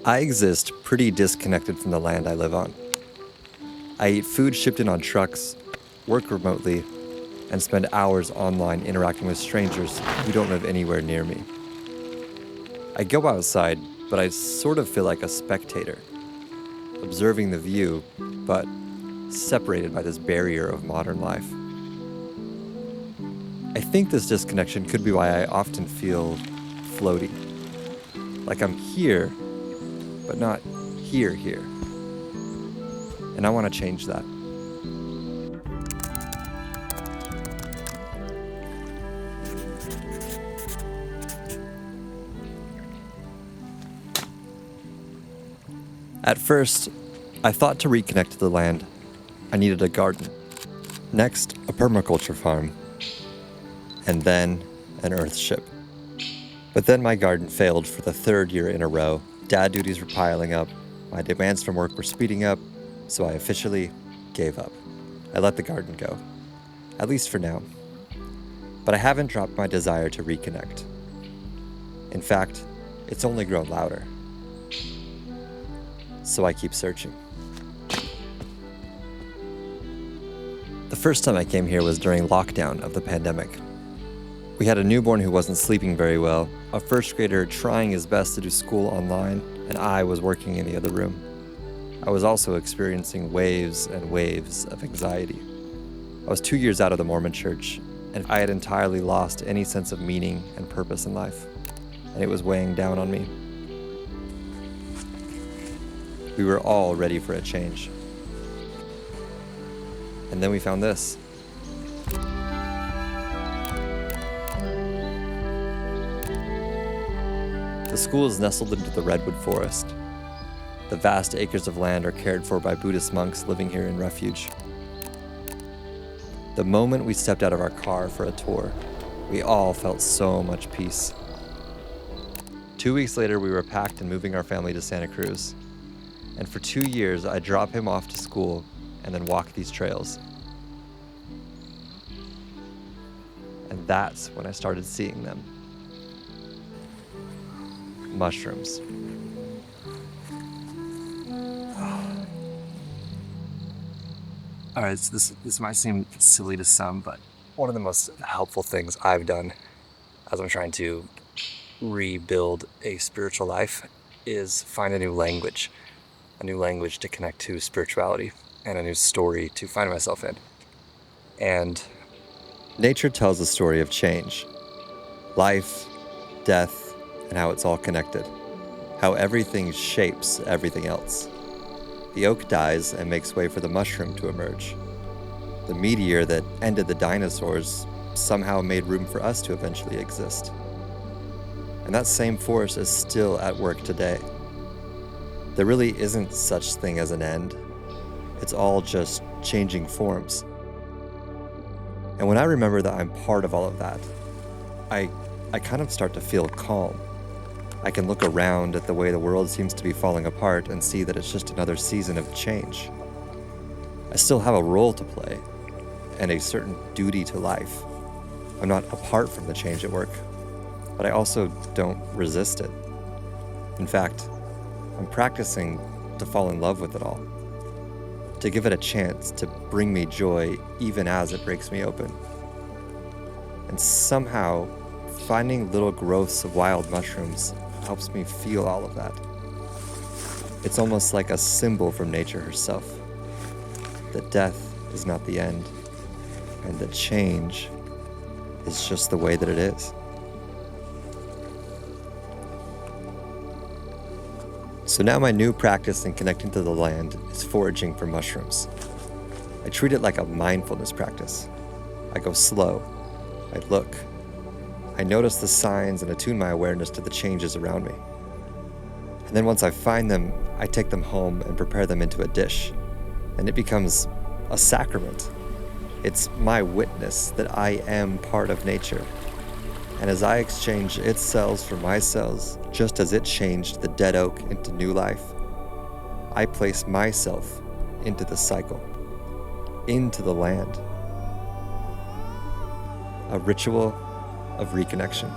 I exist pretty disconnected from the land I live on. I eat food shipped in on trucks, work remotely, and spend hours online interacting with strangers who don't live anywhere near me. I go outside, but I sort of feel like a spectator, observing the view, but separated by this barrier of modern life. I think this disconnection could be why I often feel floaty, like I'm here, but not here. And I want to change that. At first, I thought to reconnect to the land, I needed a garden. Next, a permaculture farm. And then, an earthship. But then my garden failed for the third year in a row. Dad duties were piling up, my demands from work were speeding up, so I officially gave up. I let the garden go, at least for now. But I haven't dropped my desire to reconnect. In fact, it's only grown louder. So I keep searching. The first time I came here was during lockdown of the pandemic. We had a newborn who wasn't sleeping very well, a first grader trying his best to do school online, and I was working in the other room. I was also experiencing waves and waves of anxiety. I was 2 years out of the Mormon Church, and I had entirely lost any sense of meaning and purpose in life, and it was weighing down on me. We were all ready for a change. And then we found this. The school is nestled into the redwood forest. The vast acres of land are cared for by Buddhist monks living here in refuge. The moment we stepped out of our car for a tour, we all felt so much peace. 2 weeks later, we were packed and moving our family to Santa Cruz. And for 2 years, I'd drop him off to school and then walk these trails. And that's when I started seeing them. Mushrooms. All right, so this might seem silly to some, but one of the most helpful things I've done as I'm trying to rebuild a spiritual life is find a new language to connect to spirituality, and a new story to find myself in. And nature tells a story of change, life, death, and how it's all connected, how everything shapes everything else. The oak dies and makes way for the mushroom to emerge. The meteor that ended the dinosaurs somehow made room for us to eventually exist. And that same force is still at work today. There really isn't such thing as an end. It's all just changing forms. And when I remember that I'm part of all of that, I kind of start to feel calm. I can look around at the way the world seems to be falling apart and see that it's just another season of change. I still have a role to play and a certain duty to life. I'm not apart from the change at work, but I also don't resist it. In fact, I'm practicing to fall in love with it all, to give it a chance to bring me joy even as it breaks me open. And somehow, finding little growths of wild mushrooms helps me feel all of that. It's almost like a symbol from nature herself, that death is not the end, and that change is just the way that it is. So now my new practice in connecting to the land is foraging for mushrooms. I treat it like a mindfulness practice. I go slow. I look. I notice the signs and attune my awareness to the changes around me. And then once I find them, I take them home and prepare them into a dish. And it becomes a sacrament. It's my witness that I am part of nature. And as I exchange its cells for my cells, just as it changed the dead oak into new life, I place myself into the cycle, into the land. A ritual of reconnection.